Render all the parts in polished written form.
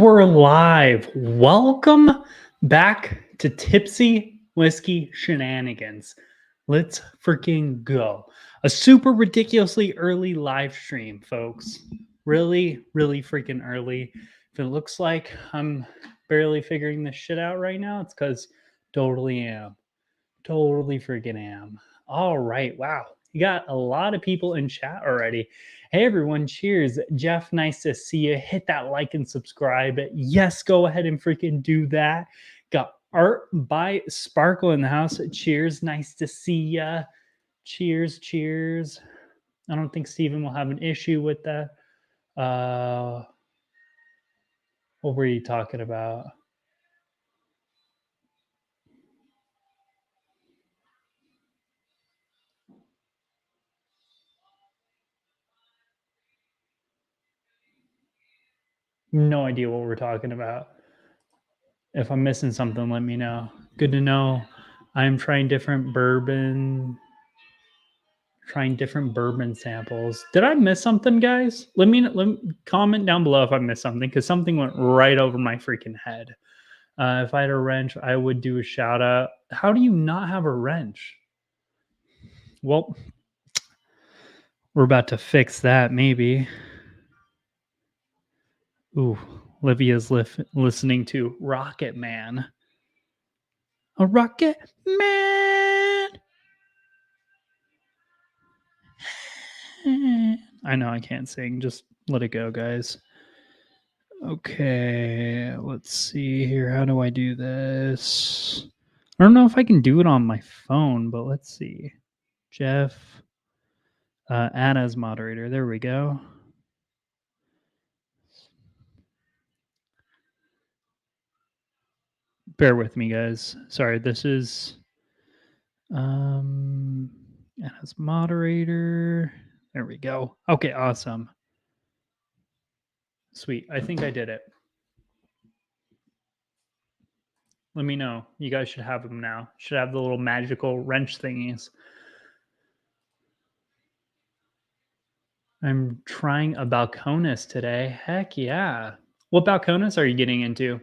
we're live. Welcome back to Tipsy Whiskey Shenanigans. Let's freaking go. A super ridiculously early live stream, folks. Really, really freaking early. If it looks like I'm barely figuring this shit out right now, it's because totally am. Totally freaking am. All right. Wow. You got a lot of people in chat already. Hey, everyone. Cheers. Jeff, nice to see you. Hit that like and subscribe. Yes, go ahead and freaking do that. Got Art by Sparkle in the house. Cheers. Nice to see ya. Cheers. Cheers. I don't think Steven will have an issue with that. What were you talking about? No idea what we're talking about. If I'm missing something, let me know. Good to know. I'm trying different bourbon samples. Did I miss something, guys? Let me comment down below if I missed something, because something went right over my freaking head. If I had a wrench, I would do a shout out. How do you not have a wrench? Well, we're about to fix that, maybe. Ooh, Livia's listening to Rocket Man. A Rocket Man. I know I can't sing. Just let it go, guys. Okay, let's see here. How do I do this? I don't know if I can do it on my phone, but let's see. Jeff, add as moderator. There we go. Bear with me, guys. Sorry, this is add as moderator. There we go. Okay, awesome. Sweet. I think I did it. Let me know. You guys should have them now. Should have the little magical wrench thingies. I'm trying a Balcones today. Heck yeah. What Balcones are you getting into?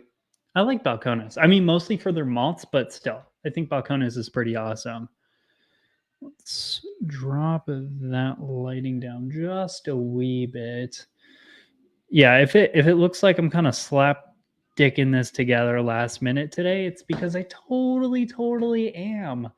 I like Balcones. I mean, mostly for their malts, but still, I think Balcones is pretty awesome. Let's drop that lighting down just a wee bit. Yeah, if it looks like I'm kind of dicking this together last minute today, it's because I totally am.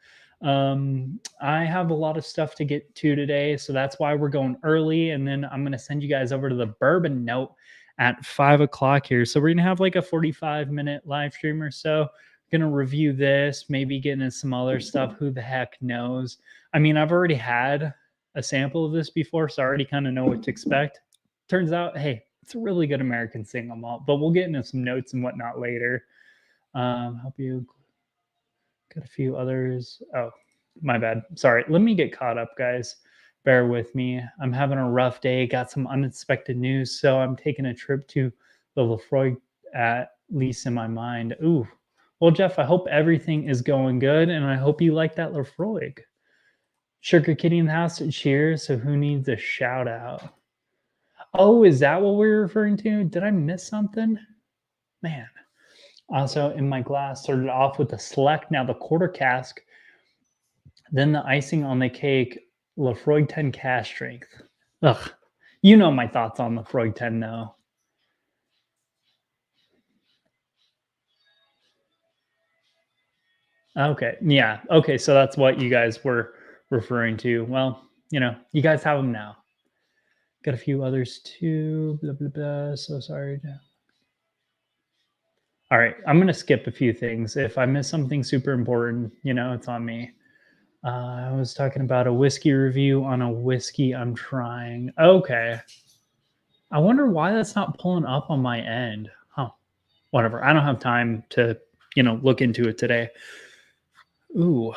I have a lot of stuff to get to today, so that's why we're going early, and then I'm going to send you guys over to the bourbon note at 5 o'clock here. So we're going to have like a 45-minute live stream or so. Going to review this, maybe get into some other stuff. Who the heck knows? I mean, I've already had a sample of this before, so I already kind of know what to expect. Turns out, hey, it's a really good American single malt, but we'll get into some notes and whatnot later. Help you. Got a few others. Oh, my bad. Sorry. Let me get caught up, guys. Bear with me. I'm having a rough day. Got some unexpected news, so I'm taking a trip to the Lefroy, at least in my mind. Ooh. Well, Jeff, I hope everything is going good, and I hope you like that Lefroy. Sugar Kitty in the house. Cheers. So who needs a shout out? Oh, is that what we're referring to? Did I miss something? Man. Also, in my glass, started off with the Select, now the quarter cask, then the icing on the cake, Lefroy 10 cask strength. Ugh, you know my thoughts on Lefroy 10, though. Okay, yeah, okay, so that's what you guys were referring to. Well, you know, you guys have them now. Got a few others too. Blah blah blah. So sorry. All right, I'm gonna skip a few things. If I miss something super important, you know, it's on me. I was talking about a whiskey review on a whiskey I'm trying. Okay. I wonder why that's not pulling up on my end. Huh. Whatever. I don't have time to, you know, look into it today. Ooh.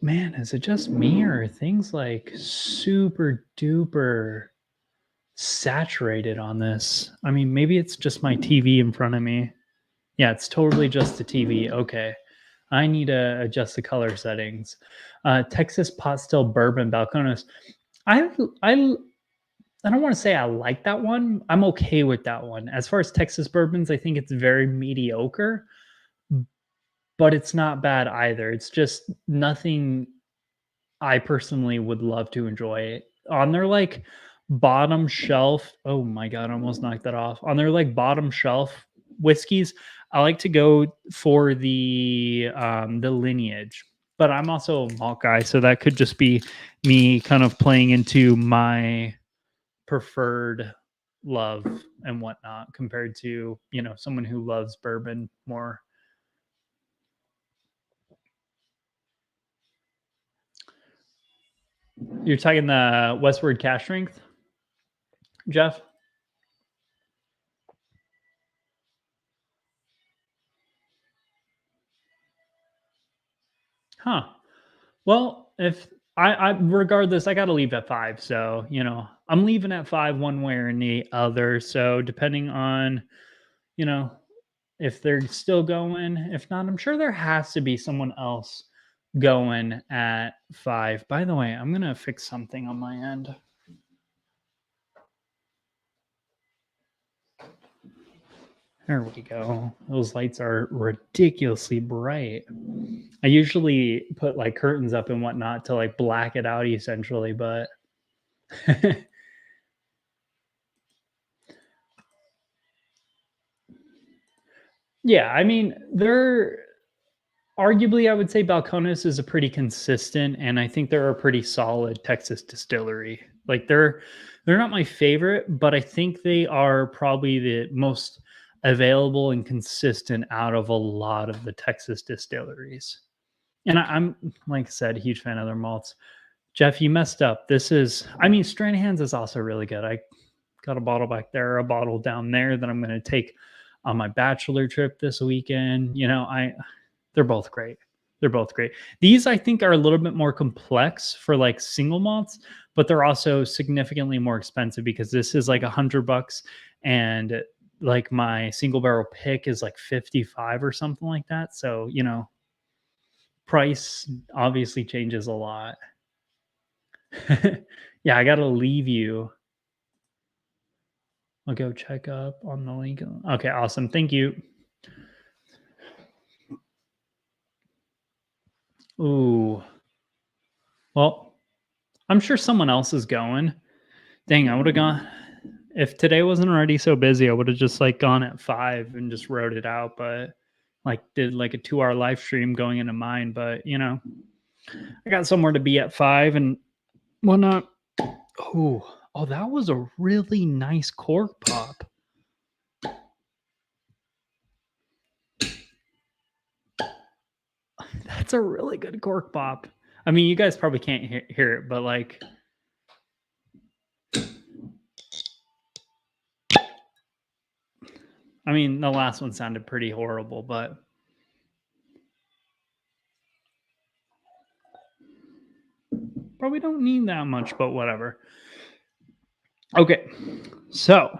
Man, is it just me or are things like super duper saturated on this? I mean, maybe it's just my TV in front of me. Yeah, it's totally just the TV. Okay. I need to adjust the color settings. Texas Pot Still Bourbon Balcones. I I don't want to say I like that one. I'm okay with that one. As far as Texas bourbons, I think it's very mediocre, but it's not bad either. It's just nothing I personally would love to enjoy. On their like bottom shelf, oh my god, I almost knocked that off. On their like bottom shelf whiskeys, I like to go for the lineage. But I'm also a malt guy, so that could just be me kind of playing into my preferred love and whatnot compared to, someone who loves bourbon more. You're talking the Westward cash strength, Jeff? Huh. Well, if I regardless, I got to leave at 5. So, I'm leaving at 5 one way or the other. So, depending on, you know, if they're still going, if not, I'm sure there has to be someone else going at 5. By the way, I'm going to fix something on my end. There we go. Those lights are ridiculously bright. I usually put like curtains up and whatnot to like black it out essentially, but yeah, I mean, they're arguably, I would say Balcones is a pretty consistent, and I think they're a pretty solid Texas distillery. Like they're not my favorite, but I think they are probably the most available and consistent out of a lot of the Texas distilleries. And I'm like I said, huge fan of their malts. Jeff, you messed up. I mean, Stranahan's is also really good. I got a bottle back there, a bottle down there that I'm going to take on my bachelor trip this weekend. They're both great. They're both great. These I think are a little bit more complex for like single malts, but they're also significantly more expensive because this is like $100 and like my single barrel pick is like 55 or something like that. So, price obviously changes a lot. Yeah, I got to leave you. I'll go check up on the link. Okay, awesome. Thank you. Ooh. Well, I'm sure someone else is going. Dang, I would have gone if today wasn't already so busy, I would have just like gone at 5 and just wrote it out, but like did like a 2-hour live stream going into mine, but I got somewhere to be at 5 and whatnot. Oh, that was a really nice cork pop. That's a really good cork pop. I mean, you guys probably can't hear it, but like, I mean, the last one sounded pretty horrible, but probably don't need that much, but whatever. Okay, so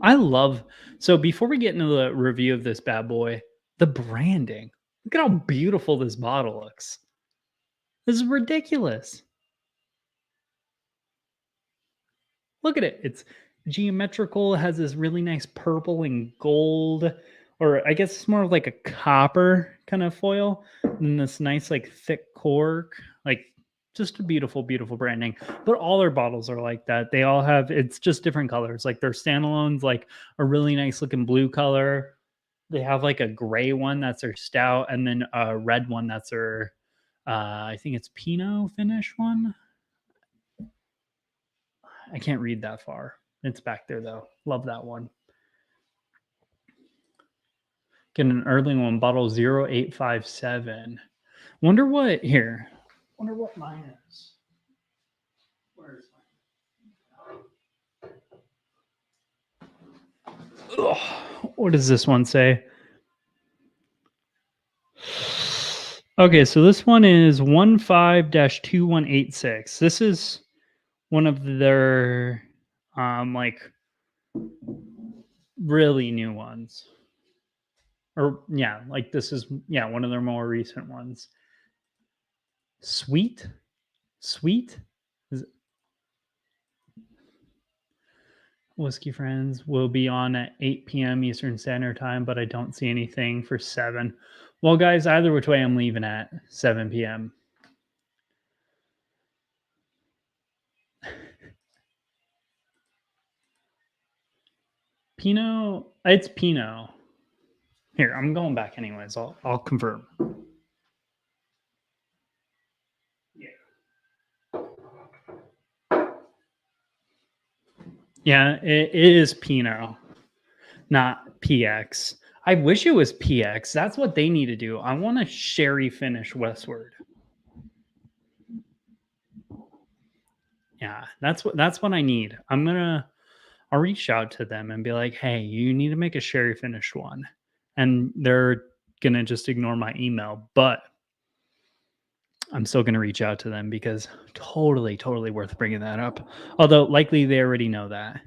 I love. So before we get into the review of this bad boy, the branding. Look at how beautiful this bottle looks. This is ridiculous. Look at it. It's geometrical. It has this really nice purple and gold, or I guess it's more of like a copper kind of foil, and this nice like thick cork. Like just a beautiful, beautiful branding. But all their bottles are like that. They all have it's just different colors. Like their standalones, like a really nice looking blue color. They have like a gray one that's their stout, and then a red one that's their I think it's Pinot finish one. I can't read that far. It's back there though. Love that one. Get an early one, bottle 0857. Wonder what here. Wonder what mine is. Where is mine? Ugh, what does this one say? Okay, so this one is 15-2186. This is one of their like really new ones. Or yeah, like this is one of their more recent ones. Sweet? Sweet? Whiskey Friends will be on at 8 p.m. Eastern Standard Time, but I don't see anything for 7. Well, guys, either which way, I'm leaving at 7 p.m. Pinot, it's Pinot. Here, I'm going back anyways. I'll confirm. Yeah, it is Pinot, not PX. I wish it was PX. That's what they need to do. I want a sherry finish Westward. Yeah, that's what I need. I'll reach out to them and be like, "Hey, you need to make a sherry finished one." And they're gonna just ignore my email, but I'm still gonna reach out to them because totally worth bringing that up. Although likely they already know that.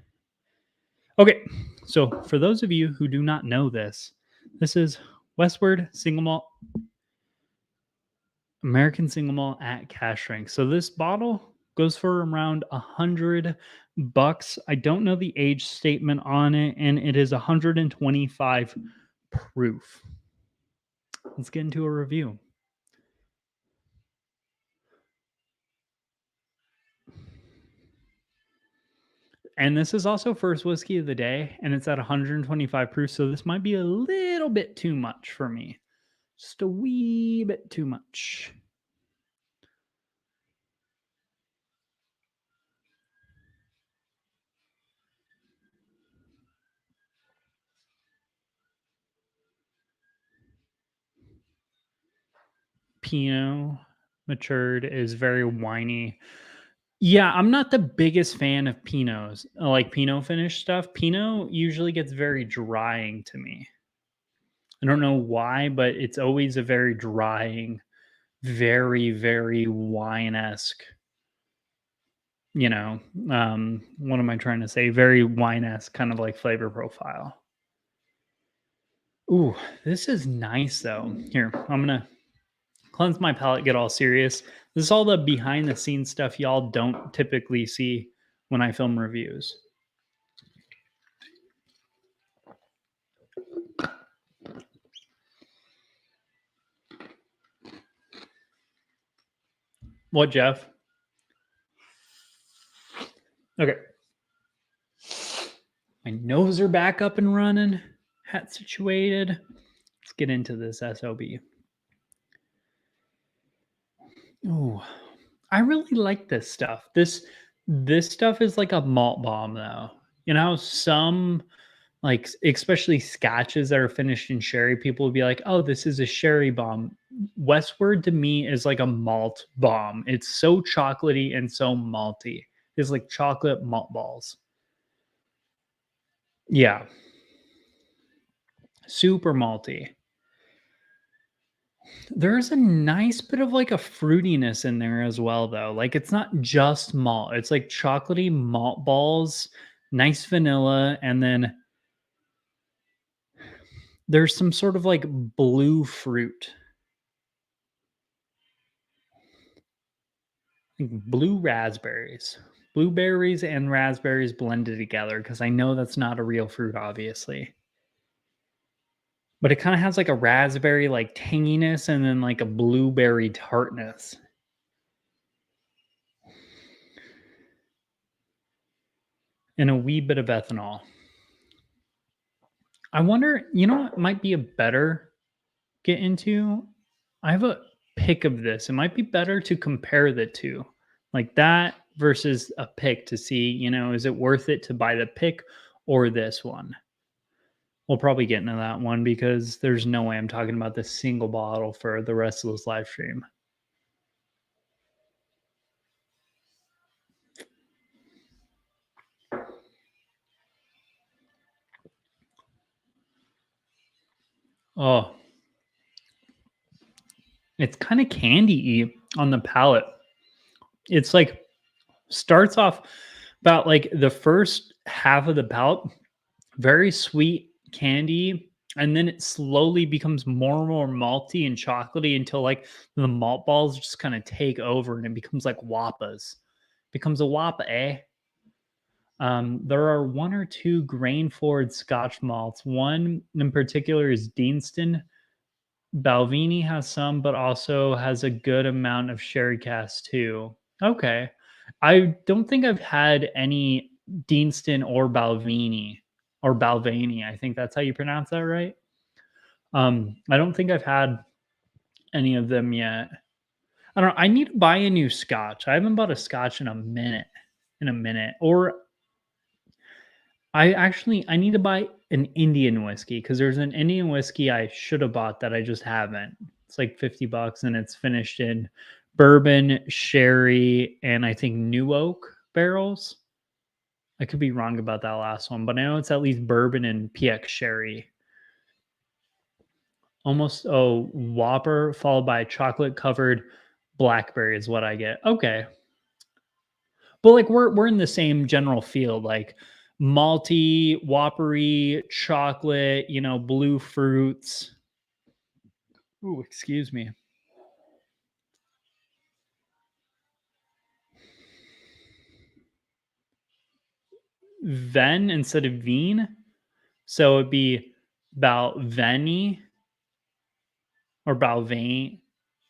Okay, so for those of you who do not know this, this is Westward Single Malt American Single Malt at cask strength. So this bottle goes for around $100. I don't know the age statement on it, and it is 125 proof. Let's get into a review. And this is also first whiskey of the day, and it's at 125 proof. So this might be a little bit too much for me. Just a wee bit too much. Pinot matured is very winey. Yeah, I'm not the biggest fan of Pinots, like Pinot finish stuff. Pinot usually gets very drying to me. I don't know why, but it's always a very drying, very wine-esque, you know, what am I trying to say? Very wine-esque kind of like flavor profile. Ooh, this is nice though. Here, I'm gonna cleanse my palate, get all serious. This is all the behind the scenes stuff y'all don't typically see when I film reviews. What, Jeff? Okay. My nose are back up and running. Hat situated. Let's get into this SOB. Oh, I really like this stuff. This stuff is like a malt bomb though. You know, some like especially scotches that are finished in sherry, people will be like, "Oh, this is a sherry bomb." Westward to me is like a malt bomb. It's so chocolatey and so malty. It's like chocolate malt balls. Yeah, super malty. There's a nice bit of like a fruitiness in there as well, though. Like it's not just malt, it's like chocolatey malt balls, nice vanilla, and then there's some sort of like blue fruit, like blue raspberries. Blueberries and raspberries blended together because I know that's not a real fruit, obviously. But it kind of has like a raspberry like tanginess and then like a blueberry tartness. And a wee bit of ethanol. I wonder, you know what might be a better get into? I have a pick of this. It might be better to compare the two, like that versus a pick to see, is it worth it to buy the pick or this one? We'll probably get into that one because there's no way I'm talking about this single bottle for the rest of this live stream. Oh, it's kind of candy-y on the palate. It's like starts off about like the first half of the palate, very sweet candy, and then it slowly becomes more and more malty and chocolatey until like the malt balls just kind of take over and it becomes like wappas. Becomes a wappa, eh? There are one or two grain forward Scotch malts. One in particular is Deanston. Balvenie has some, but also has a good amount of sherry cask too. Okay. I don't think I've had any Deanston or Balvenie. I think that's how you pronounce that, right? I don't think I've had any of them yet. I don't know. I need to buy a new scotch. I haven't bought a scotch in a minute. Or I need to buy an Indian whiskey because there's an Indian whiskey I should have bought that I just haven't. It's like $50 and it's finished in bourbon, sherry, and I think new oak barrels. I could be wrong about that last one, but I know it's at least bourbon and PX sherry. Almost Whopper followed by chocolate covered blackberry is what I get. Okay. But like we're in the same general field, like malty, whoppery, chocolate, blue fruits. Ooh, excuse me. Ven instead of veen. So it'd be Balvenie or Balvain.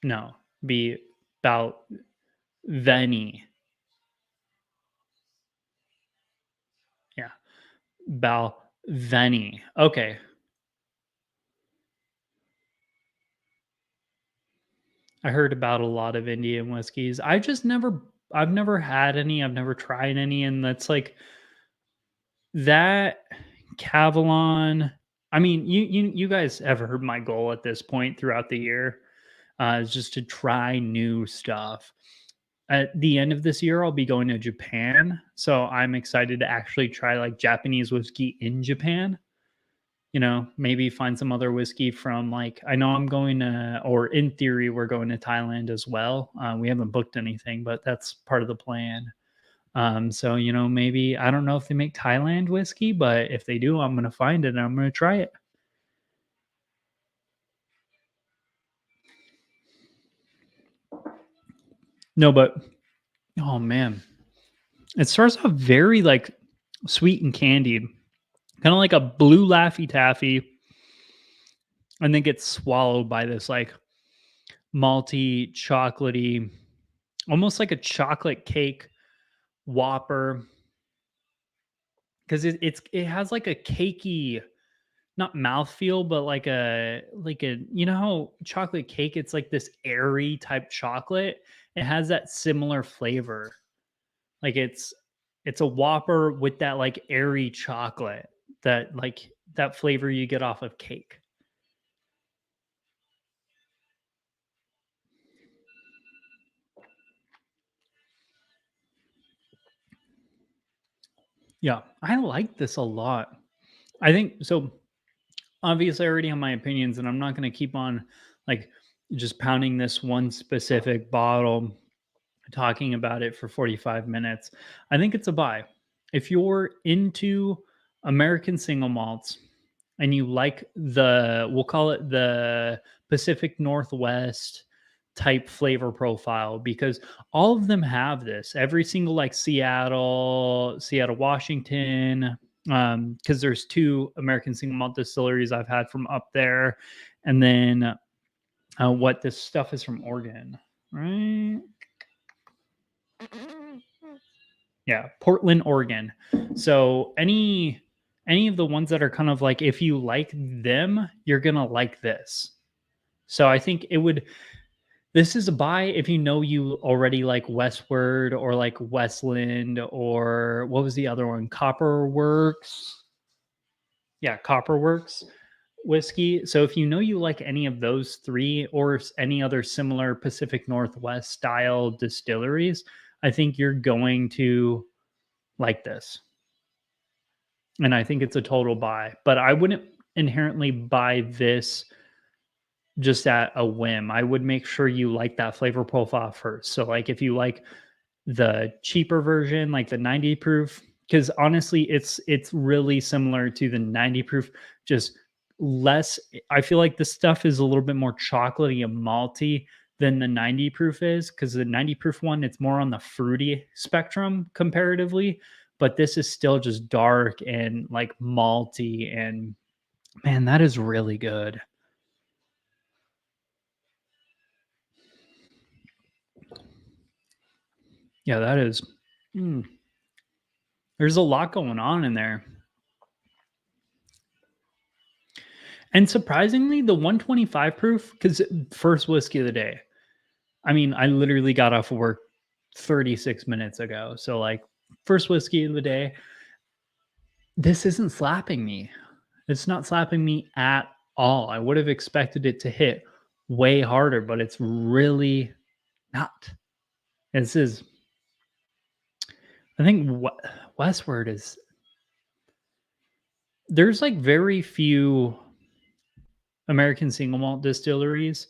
No, be Balvenie. Yeah. Balvenie. Okay. I heard about a lot of Indian whiskeys. I've never had any. I've never tried any. And that's like that Cavalon. I mean, you guys have heard my goal at this point throughout the year is just to try new stuff. At the end of this year, I'll be going to Japan, so I'm excited to actually try like Japanese whiskey in Japan. Maybe find some other whiskey from like I know I'm going to, or in theory, we're going to Thailand as well. We haven't booked anything, but that's part of the plan. So maybe I don't know if they make Thailand whiskey, but if they do, I'm gonna find it and I'm gonna try it. No, but oh man, it starts off very like sweet and candied, kind of like a blue Laffy Taffy, and then gets swallowed by this like malty, chocolatey, almost like a chocolate cake Whopper, because it has like a cakey, not mouthfeel, but like a how chocolate cake, it's like this airy type chocolate. It has that similar flavor. Like it's a Whopper with that like airy chocolate, that flavor you get off of cake. Yeah, I like this a lot. I think so. Obviously, I already have my opinions, and I'm not going to keep on like just pounding this one specific bottle, talking about it for 45 minutes. I think it's a buy. If you're into American single malts and you like we'll call it the Pacific Northwest type flavor profile, because all of them have this. Every single like Seattle, Washington, because there's two American single malt distilleries I've had from up there, and then what this stuff is from Oregon, right? Yeah, Portland, Oregon. So any of the ones that are kind of like if you like them, you're gonna like this. So I think this is a buy if you know you already like Westward or like Westland, or what was the other one? Copperworks. Yeah, Copperworks whiskey. So if you know you like any of those three or any other similar Pacific Northwest style distilleries, I think you're going to like this. And I think it's a total buy, but I wouldn't inherently buy this just at a whim. I would make sure you like that flavor profile first. So like if you like the cheaper version, like the 90 proof, because honestly, it's really similar to the 90 proof, just less. I feel like this stuff is a little bit more chocolatey and malty than the 90 proof is, because the 90 proof one, it's more on the fruity spectrum comparatively. but this is still just dark and like malty, and man, that is really good. Yeah, that is. Mm, there's a lot going on in there. And surprisingly, the 125 proof, because first whiskey of the day. I mean, I literally got off of work 36 minutes ago. So, like, first whiskey of the day, this isn't slapping me. It's not slapping me at all. I would have expected it to hit way harder, but it's really not. This is, I think, Westward is, there's like very few American single malt distilleries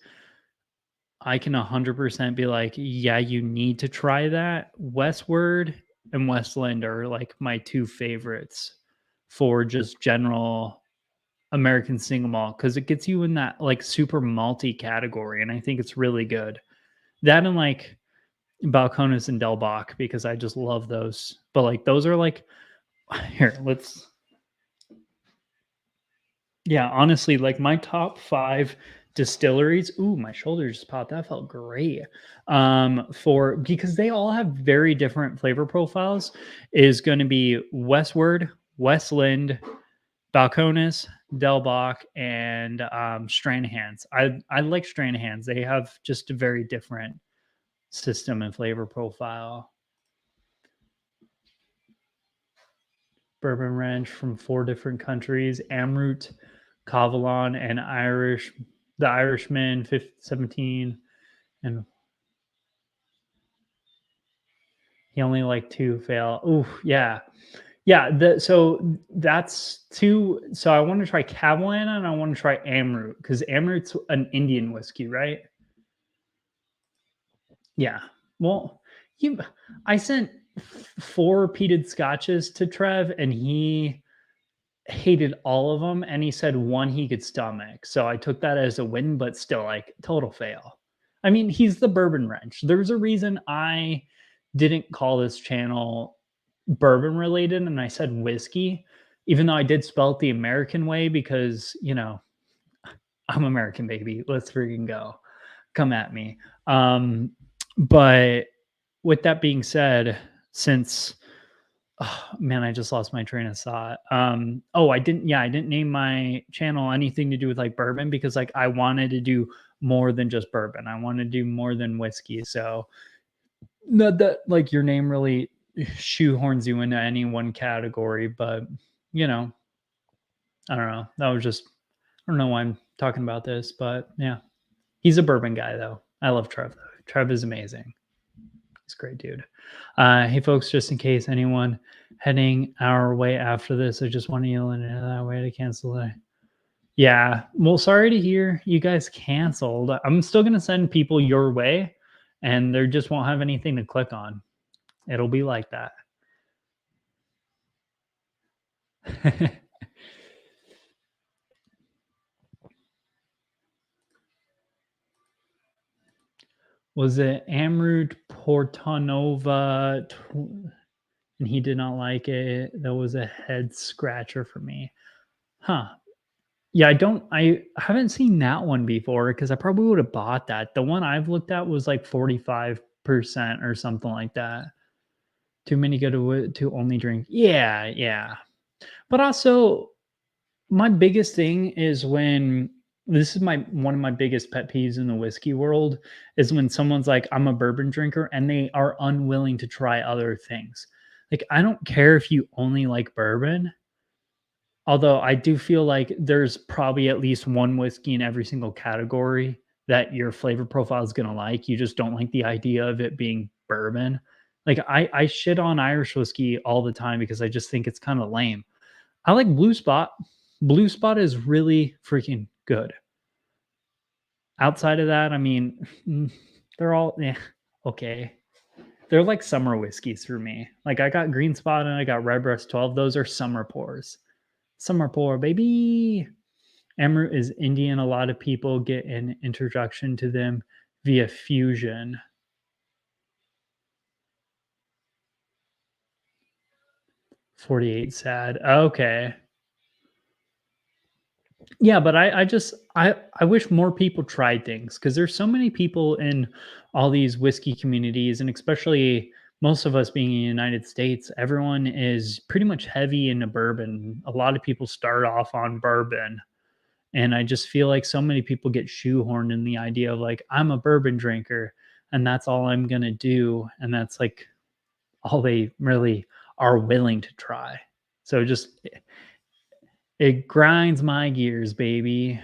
I can 100% be like, yeah, you need to try that. Westward and Westland are like my two favorites for just general American single malt because it gets you in that like super malty category. And I think it's really good. That and like Balcones and Del Bach because I just love those. But like those are like, here, let's, yeah, honestly, like my top five distilleries. Ooh, my shoulder just popped. That felt great. For because they all have very different flavor profiles, is going to be Westward, Westland, Balcones, Delbach, and Stranahan's. I like Stranahan's. They have just a very different system and flavor profile. Bourbon Ranch from four different countries: Amrut, Cavalon, and the Irishman 17, and he only like two fail. Ooh, yeah. Yeah, so that's two. So I want to try Cavalana and I want to try Amrut because Amrut's an Indian whiskey, right? Yeah. Well, you, I sent four peated scotches to Trev and he hated all of them and he said one he could stomach. So I took that as a win, but still like total fail. I mean, he's the bourbon wrench. There's a reason I didn't call this channel bourbon related and I said whiskey, even though I did spell it the American way because, I'm American, baby. Let's freaking go. Come at me. But with that being said, since oh, man, I just lost my train of thought. I didn't name my channel anything to do with like bourbon because like I wanted to do more than just bourbon. I want to do more than whiskey. So not that like your name really shoehorns you into any one category, but you know, I don't know. That was just I don't know why I'm talking about this, but yeah. He's a bourbon guy though. I love Trev though. Trev is amazing. He's a great dude. Hey folks, just in case anyone heading our way after this, I just want to yell in that way to cancel it. Yeah. Well, sorry to hear you guys canceled. I'm still gonna send people your way and they just won't have anything to click on. It'll be like that. Was it Amrut Portanova? And he did not like it. That was a head scratcher for me. Huh. Yeah, I haven't seen that one before because I probably would have bought that. The one I've looked at was like 45% or something like that. Too many go to only drink. Yeah, yeah. But also my biggest thing is when this is my one of my biggest pet peeves in the whiskey world is when someone's like, I'm a bourbon drinker and they are unwilling to try other things. Like, I don't care if you only like bourbon, although I do feel like there's probably at least one whiskey in every single category that your flavor profile is gonna like. You just don't like the idea of it being bourbon. Like I shit on Irish whiskey all the time because I just think it's kind of lame. I like Blue Spot. Blue Spot is really freaking good. Outside of that, I mean, they're all okay. They're like summer whiskeys for me. Like I got Green Spot and I got Redbreast 12. Those are summer pours. Summer pour, baby. Amrut is Indian. A lot of people get an introduction to them via fusion. 48 sad. Okay. Yeah, but I wish more people tried things because there's so many people in all these whiskey communities, and especially most of us being in the United States, everyone is pretty much heavy into bourbon. A lot of people start off on bourbon. And I just feel like so many people get shoehorned in the idea of like, I'm a bourbon drinker and that's all I'm going to do. And that's like all they really are willing to try. So just, it grinds my gears, baby.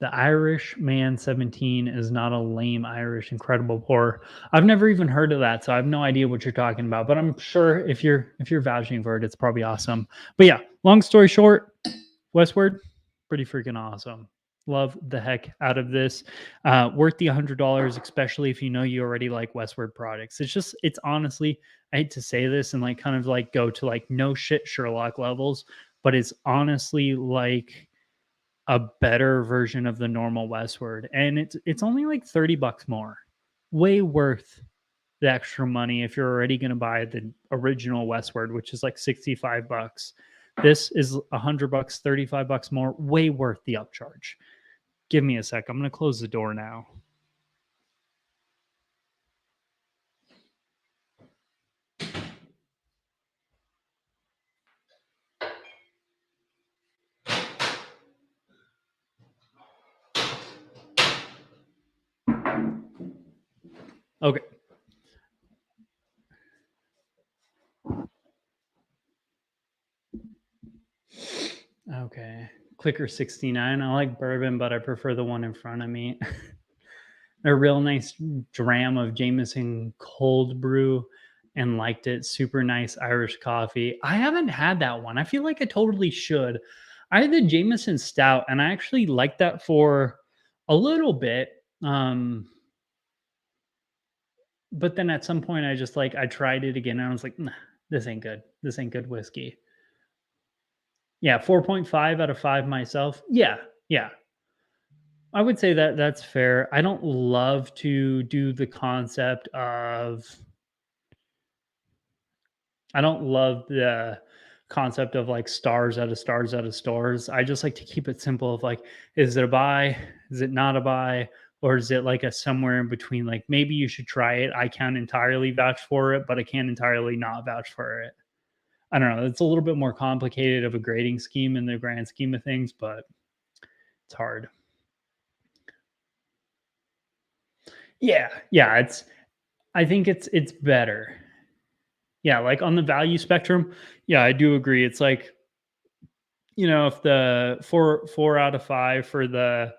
The Irish Man 17 is not a lame Irish incredible pour. I've never even heard of that, so I have no idea what you're talking about. But I'm sure if you're vouching for it, it's probably awesome. But yeah, long story short, Westward, pretty freaking awesome. Love the heck out of this. Worth the $100, especially if you know you already like Westward products. It's honestly, I hate to say this and like kind of like go to like no shit Sherlock levels, but it's honestly like a better version of the normal Westward, and it's only like $30 more. Way worth the extra money if you're already going to buy the original Westward, which is like $65. This is $100, $35 more. Way worth the upcharge. Give me a sec. I'm going to close the door now. Okay. Okay. Clicker 69. I like bourbon, but I prefer the one in front of me. A real nice dram of Jameson cold brew and liked it. Super nice Irish coffee. I haven't had that one. I feel like I totally should. I had the Jameson stout and I actually liked that for a little bit. But then at some point I just like I tried it again and I was like, nah, this ain't good. This ain't good whiskey. Yeah, 4.5 out of 5 myself. Yeah, yeah. I would say that that's fair. I don't love to do the concept of I don't love the concept of like stars out of stars out of stars. I just like to keep it simple of like, is it a buy? Is it not a buy? Or is it like a somewhere in between? Like maybe you should try it. I can't entirely vouch for it, but I can't entirely not vouch for it. I don't know. It's a little bit more complicated of a grading scheme in the grand scheme of things, but it's hard. Yeah, yeah. I think it's better. Yeah, like on the value spectrum, yeah, I do agree. It's like if the four out of five for the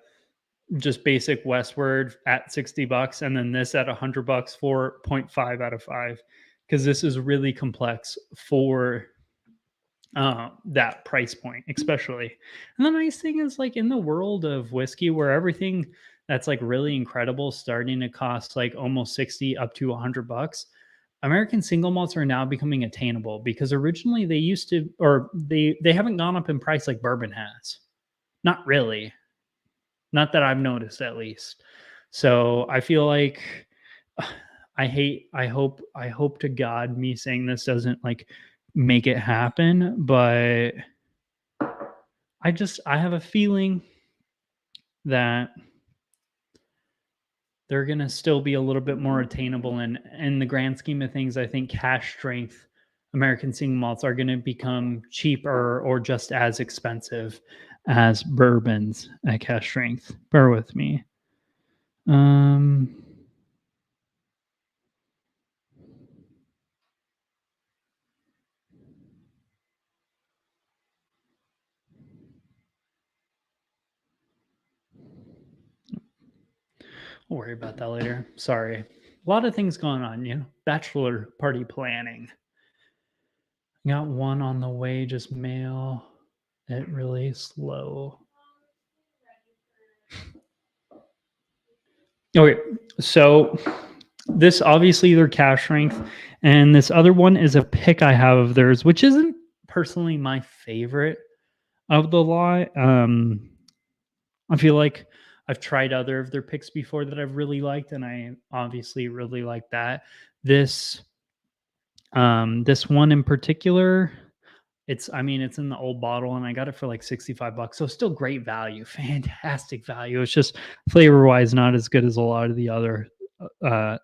just basic Westward at $60 and then this at $100, 4.5 out of five, because this is really complex for that price point, especially. And the nice thing is, like in the world of whiskey, where everything that's like really incredible starting to cost like almost 60 up to $100, American single malts are now becoming attainable because originally they used to, or they haven't gone up in price like bourbon has. Not really. Not that I've noticed at least. So I feel like I hope to God me saying this doesn't like make it happen, but I have a feeling that they're going to still be a little bit more attainable. And in the grand scheme of things, I think cash strength American single malts are going to become cheaper or just as expensive as bourbons at cash strength. Bear with me. Um, I'll worry about that later. Sorry. A lot of things going on, bachelor party planning. Got one on the way, just mail it really slow. Okay, so this obviously their cash strength, and this other one is a pick I have of theirs, which isn't personally my favorite of the lot. I feel like I've tried other of their picks before that I've really liked, and I obviously really like that. This This one in particular, it's in the old bottle and I got it for like 65 bucks. So still great value, fantastic value. It's just flavor wise not as good as a lot of the other uh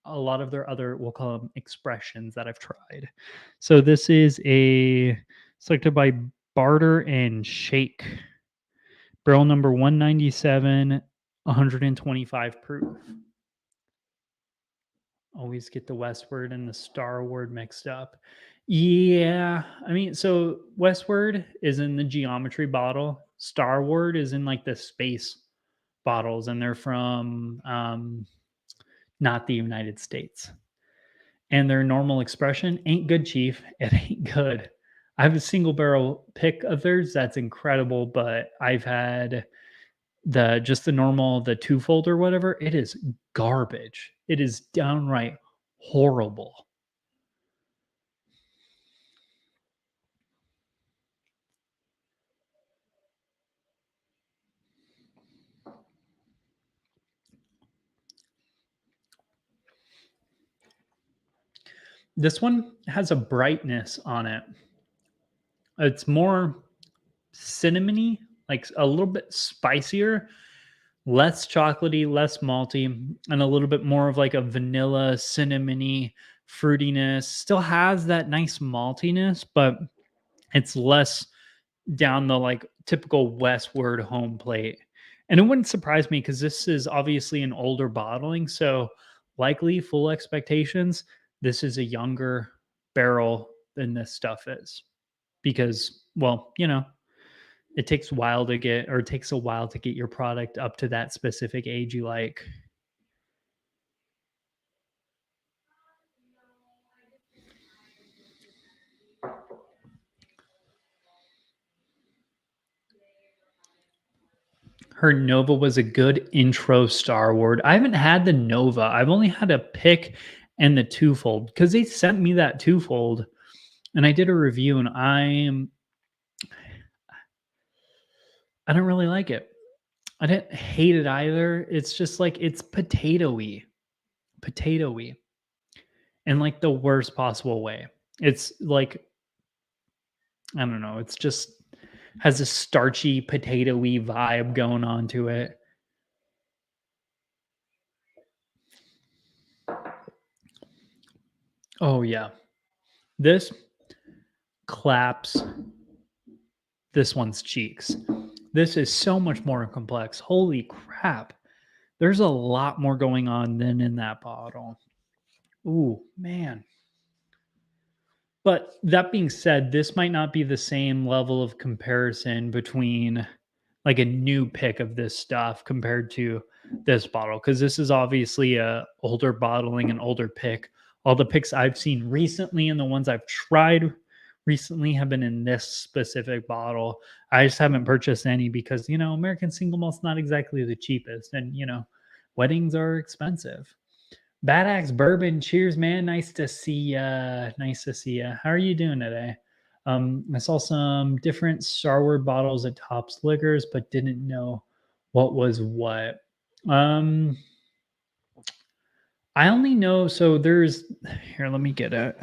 a lot of their other, we'll call them expressions that I've tried. So this is a selected by Barter and Shake. Barrel number 197, 125 proof. Always get the Westward and the Starward mixed up. Yeah, so Westward is in the geometry bottle. Starward is in like the space bottles, and they're from not the United States. And their normal expression ain't good, Chief. It ain't good. I have a single barrel pick of theirs that's incredible, but I've had the normal, the twofold or whatever. It is garbage. It is downright horrible. This one has a brightness on it. It's more cinnamony, like a little bit spicier, less chocolatey, less malty, and a little bit more of like a vanilla, cinnamony fruitiness. Still has that nice maltiness, but it's less down the like typical Westward home plate. And it wouldn't surprise me because this is obviously an older bottling. So, likely full expectations, this is a younger barrel than this stuff is. Because, well, it takes a while to get your product up to that specific age you like. Her Nova was a good intro Starward. I haven't had the Nova. I've only had a pick and the twofold because they sent me that twofold and I did a review and I don't really like it. I didn't hate it either. It's just like it's potatoy in like the worst possible way. It's like I don't know. It's just has a starchy potatoy vibe going on to it. Oh yeah, this claps this one's cheeks. This is so much more complex. Holy crap. There's a lot more going on than in that bottle. Ooh, man. But that being said, this might not be the same level of comparison between like a new pick of this stuff compared to this bottle because this is obviously a older bottling and older pick. All the picks I've seen recently and the ones I've tried recently have been in this specific bottle. I just haven't purchased any because American single malt's not exactly the cheapest, and weddings are expensive. Bad Axe Bourbon, cheers, man. Nice to see ya. Nice to see ya. How are you doing today? I saw some different Starward bottles at Tops Liquors, but didn't know what was what. Um, I only know so there's here. Let me get it.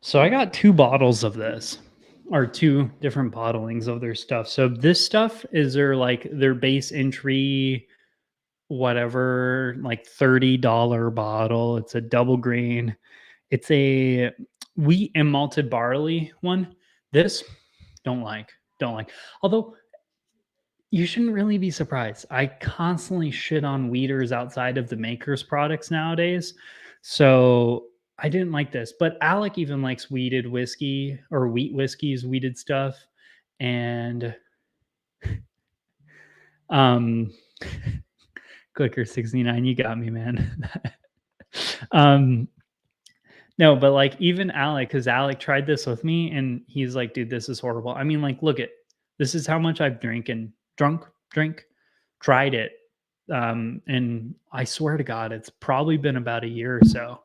So I got two bottles of this, or two different bottlings of their stuff. So this stuff is their base entry, whatever, like $30 bottle. It's a double grain. It's a wheat and malted barley one. This don't like. Although you shouldn't really be surprised. I constantly shit on weeders outside of the maker's products nowadays. So I didn't like this, but Alec even likes weeded whiskey or wheat whiskeys, weeded stuff. And um Clicker 69, you got me, man. um no, but like even Alec, because Alec tried this with me and he's like, dude, this is horrible. Like, look at this is how much I've drink, tried it. And I swear to God, it's probably been about a year or so.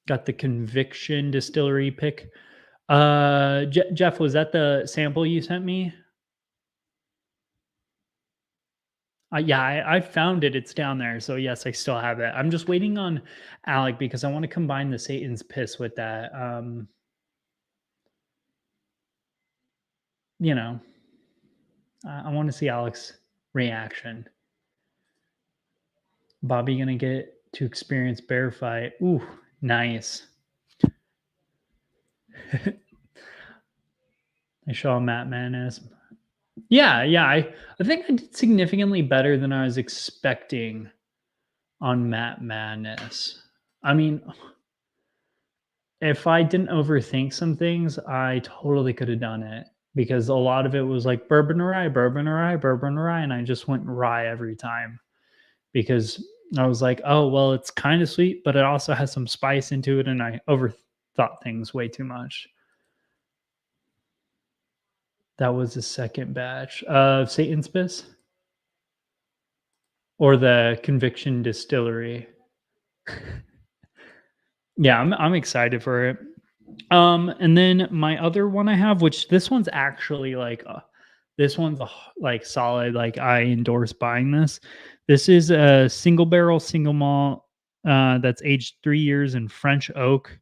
Got the Conviction Distillery pick. Jeff, was that the sample you sent me? Yeah, I found it. It's down there. So yes, I still have it. I'm just waiting on Alec because I want to combine the Satan's piss with that. You know, I want to see Alec's reaction. Bobby gonna get to experience bear fight. Ooh, nice. I saw Matt Manis. Yeah, yeah. I think I did significantly better than I was expecting on Matt Madness. I mean, if I didn't overthink some things, I totally could have done it because a lot of it was like bourbon or rye, bourbon or rye, bourbon or rye, and I just went rye every time because I was like, oh well, it's kind of sweet, but it also has some spice into it, and I overthought things way too much. That was the second batch of Satan's Piss or the Conviction Distillery. Yeah, I'm excited for it. And then my other one I have, which this one's actually like, this one's like solid. Like I endorse buying this. This is a single barrel, single malt, that's aged 3 years in French oak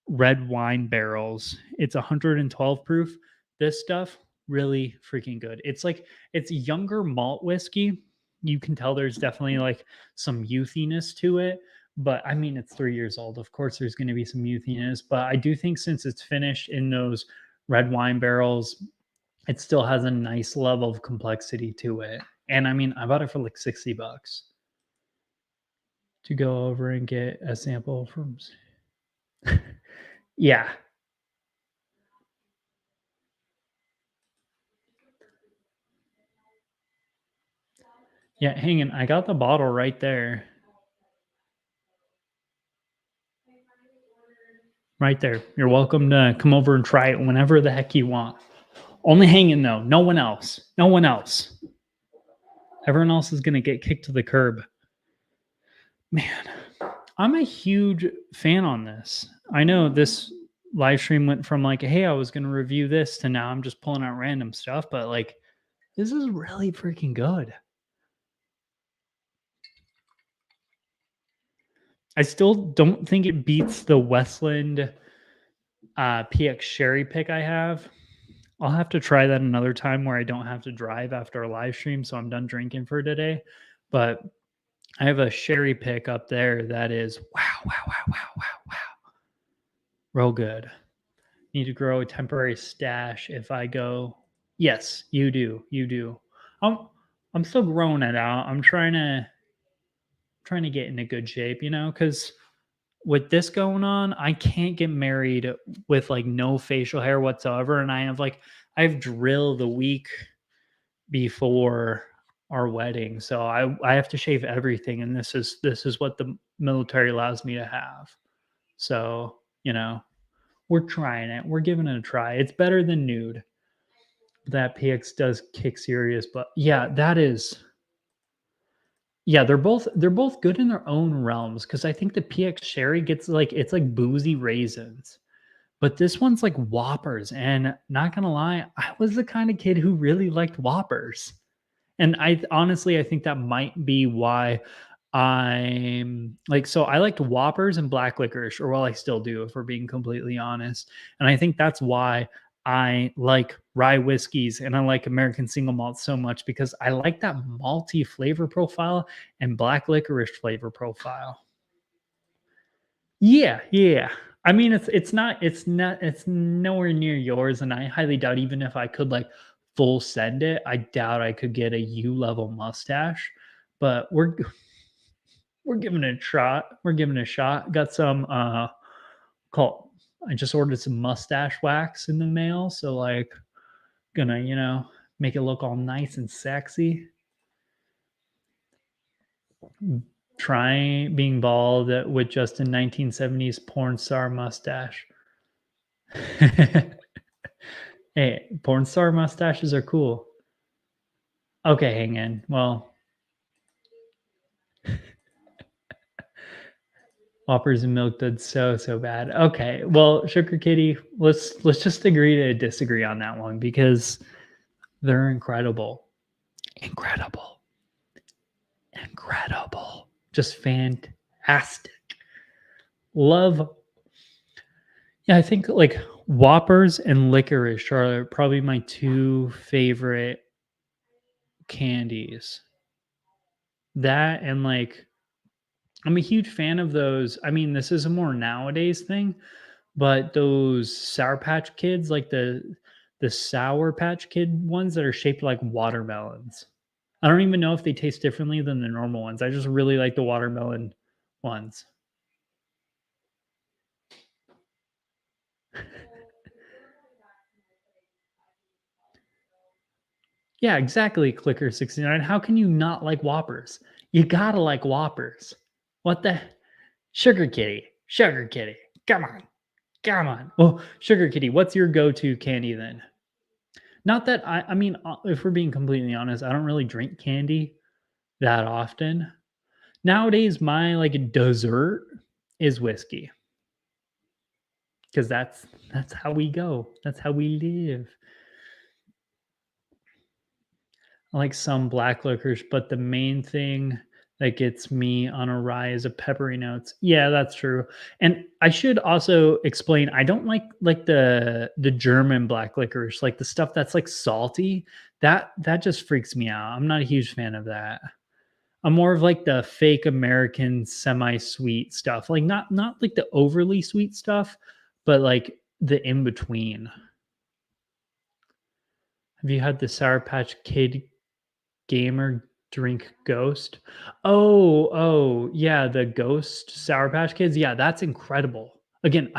red wine barrels. It's 112 proof. This stuff really freaking good. It's like it's younger malt whiskey. You can tell there's definitely like some youthiness to it, but I mean it's 3 years old. Of course, there's going to be some youthiness, but I do think since it's finished in those red wine barrels, it still has a nice level of complexity to it. And I mean, I bought it for like $60 to go over and get a sample from. Yeah, yeah, hang on. I got the bottle right there. Right there. You're welcome to come over and try it whenever the heck you want. Only hanging though. No one else. No one else. Everyone else is gonna get kicked to the curb. Man, I'm a huge fan on this. I know this live stream went from like, hey, I was gonna review this to now I'm just pulling out random stuff, but like this is really freaking good. I still don't think it beats the Westland PX Sherry pick I have. I'll have to try that another time where I don't have to drive after a live stream, so I'm done drinking for today. But I have a sherry pick up there that is wow, wow, wow, wow, wow, wow. Real good. Need to grow a temporary stash if I go. Yes, you do. You do. I'm I'm still growing it out. I'm trying to get into good shape, because with this going on, I can't get married with like no facial hair whatsoever. And I have drill the week before our wedding. So I have to shave everything. And this is what the military allows me to have. So, we're trying it. We're giving it a try. It's better than nude. That PX does kick serious, but yeah, that is yeah, they're both good in their own realms because I think the PX Sherry gets like it's like boozy raisins. But this one's like Whoppers, and not gonna lie, I was the kind of kid who really liked Whoppers. And I honestly I think that might be why I'm like so I liked Whoppers and black licorice, or well, I still do if we're being completely honest. And I think that's why I like rye whiskeys and I like American single malt so much because I like that malty flavor profile and black licorice flavor profile. Yeah, yeah. I mean, it's nowhere near yours, and I highly doubt even if I could like full send it, I doubt I could get a U level mustache. But we're giving it a shot. We're giving it a shot. Got some call. I just ordered some mustache wax in the mail, so like gonna make it look all nice and sexy. Try being bald with just a 1970s porn star mustache. Hey, porn star mustaches are cool. Okay, hang in. Well, Whoppers and milk duds so bad. Okay, well, Sugar Kitty, let's just agree to disagree on that one because they're incredible, incredible, incredible, just fantastic. Love. Yeah, I think like Whoppers and licorice are probably my two favorite candies. That and like I'm a huge fan of those. I mean, this is a more nowadays thing, but those Sour Patch Kids, like the Sour Patch Kid ones that are shaped like watermelons. I don't even know if they taste differently than the normal ones. I just really like the watermelon ones. Yeah, exactly, Clicker 69. How can you not like Whoppers? You gotta like Whoppers. What the Sugar Kitty? Sugar Kitty. Come on. Come on. Oh, Sugar Kitty, what's your go-to candy then? Not that I mean, if we're being completely honest, I don't really drink candy that often. Nowadays, my like dessert is whiskey because that's how we go. That's how we live. I like some black liquors, but the main thing that gets me on a rise of peppery notes. Yeah, that's true. And I should also explain I don't like the German black licorice, like the stuff that's like salty. That just freaks me out. I'm not a huge fan of that. I'm more of like the fake American semi-sweet stuff. Like not like the overly sweet stuff, but like the in between. Have you had the Sour Patch Kid gamer drink Ghost? Oh, yeah, the Ghost Sour Patch Kids. Yeah, that's incredible. Again,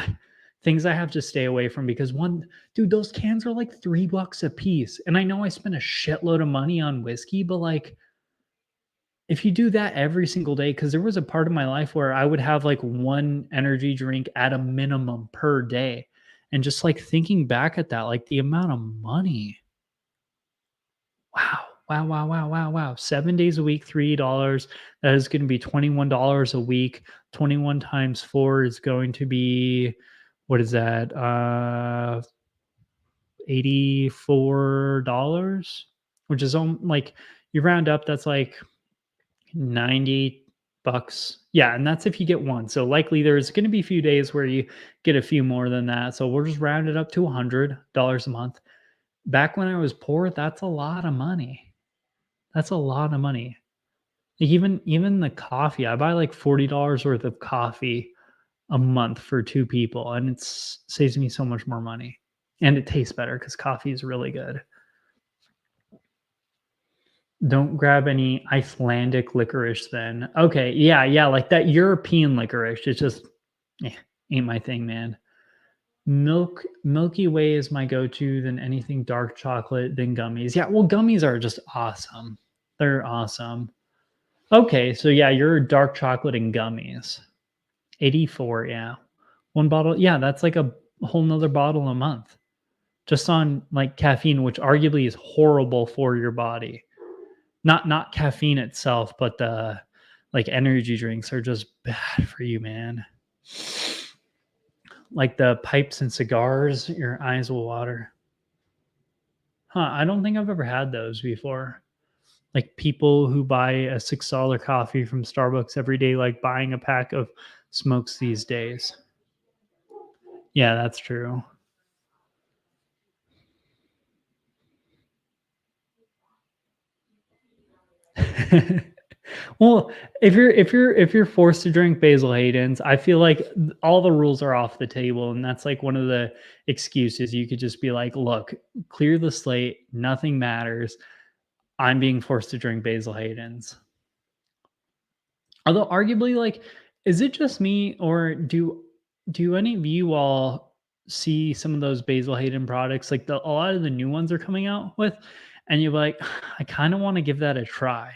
things I have to stay away from because one, dude, those cans are like $3 a piece. And I know I spent a shitload of money on whiskey, but like if you do that every single day, because there was a part of my life where I would have like one energy drink at a minimum per day. And just like thinking back at that, like the amount of money. Wow. Wow. 7 days a week, $3. That is going to be $21 a week. 21 times four is going to be, what is that? $84, which is like you round up, that's like 90 bucks. Yeah, and that's if you get one. So likely there's going to be a few days where you get a few more than that. So we'll just round it up to $100 a month. Back when I was poor, that's a lot of money. That's a lot of money. Like even the coffee, I buy like $40 worth of coffee a month for two people, and it saves me so much more money. And it tastes better because coffee is really good. Don't grab any Icelandic licorice then. Okay, yeah, like that European licorice. It's just ain't my thing, man. Milky Way is my go-to, then anything dark chocolate, then gummies. Yeah, well, gummies are just awesome. They're awesome. Okay, so yeah, you're dark chocolate and gummies. 84, yeah. One bottle, yeah, that's like a whole nother bottle a month. Just on like caffeine, which arguably is horrible for your body. Not caffeine itself, but the like energy drinks are just bad for you, man. Like the pipes and cigars, your eyes will water. Huh, I don't think I've ever had those before. Like people who buy a $6 coffee from Starbucks every day, like buying a pack of smokes these days. Yeah, that's true. Well, if you're forced to drink Basil Hayden's, I feel like all the rules are off the table, and that's like one of the excuses. You could just be like, "Look, clear the slate. Nothing matters. I'm being forced to drink Basil Hayden's." Although, arguably, like, is it just me, or do any of you all see some of those Basil Hayden products, like a lot of the new ones are coming out with, and you're like, I kind of want to give that a try.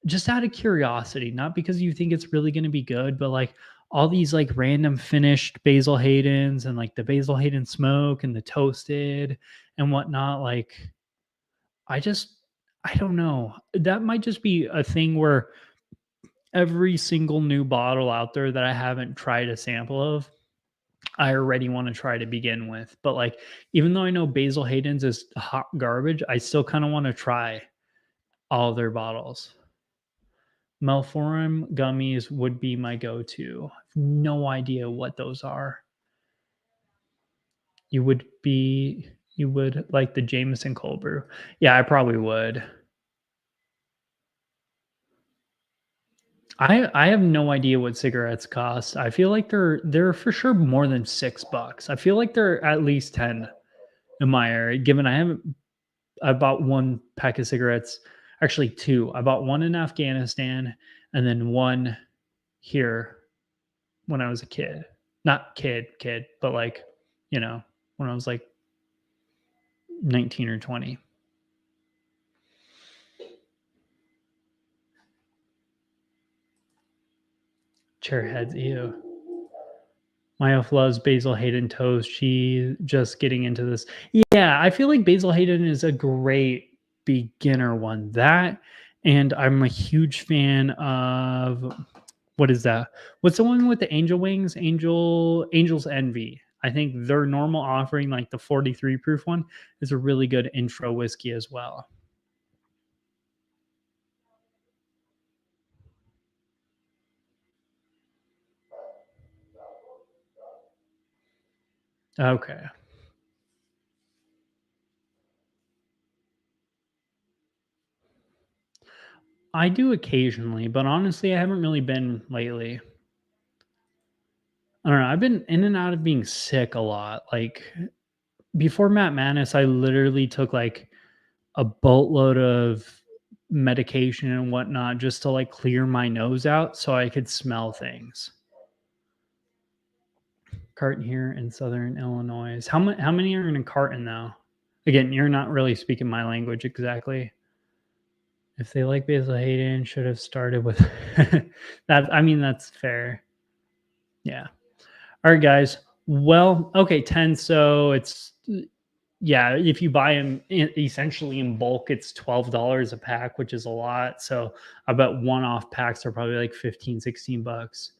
Just out of curiosity, not because you think it's really gonna be good, but, like, all these, like, random finished Basil Haydens and, like, the Basil Hayden smoke and the toasted and whatnot, like, I just I don't know. That might just be a thing where every single new bottle out there that I haven't tried a sample of, I already want to try to begin with. But like, even though I know Basil Hayden's is hot garbage, I still kind of want to try all their bottles. Melforum gummies would be my go-to. I have no idea what those are. You would like the Jameson cold brew. Yeah, I probably would. I have no idea what cigarettes cost. I feel like they're for sure more than $6. I feel like they're at least 10 in my area. Given I bought one pack of cigarettes, actually two. I bought one in Afghanistan and then one here when I was a kid. Not kid, but like, when I was like 19 or 20. Chairheads, ew. My wife loves Basil Hayden toast. She's just getting into this. Yeah, I feel like Basil Hayden is a great beginner one. That, and I'm a huge fan of what is that? What's the one with the angel wings? Angel's Envy. I think their normal offering, like the 43 proof one, is a really good intro whiskey as well. Okay. I do occasionally, but honestly, I haven't really been lately. I don't know. I've been in and out of being sick a lot. Like before Matt Madness, I literally took like a boatload of medication and whatnot just to like clear my nose out so I could smell things. Carton here in Southern Illinois. How many are in a carton though? Again, you're not really speaking my language exactly. If they like Basil Hayden, should have started with that. I mean, that's fair. Yeah. All right, guys. Well, okay, 10. So it's, yeah, if you buy them essentially in bulk, it's $12 a pack, which is a lot. So I bet one off packs are probably like 15, $16.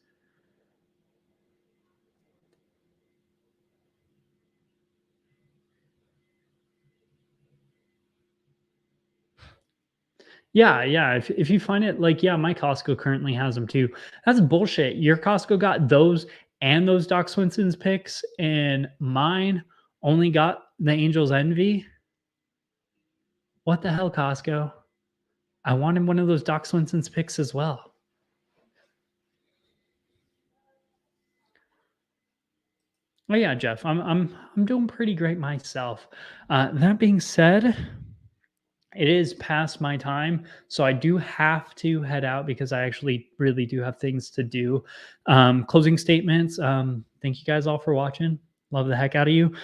Yeah, yeah. If you find it like, yeah, my Costco currently has them too. That's bullshit. Your Costco got those and those Doc Swinson's picks, and mine only got the Angel's Envy. What the hell, Costco? I wanted one of those Doc Swinson's picks as well. Oh yeah, Jeff, I'm doing pretty great myself. That being said, it is past my time, so I do have to head out because I actually really do have things to do. Closing statements. Thank you guys all for watching. Love the heck out of you.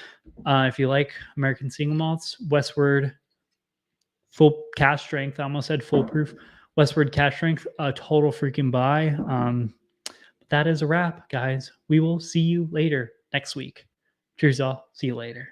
If you like American single malts, Westward full cash strength. I almost said foolproof. Westward cash strength, a total freaking buy. That is a wrap, guys. We will see you later next week. Cheers, y'all. See you later.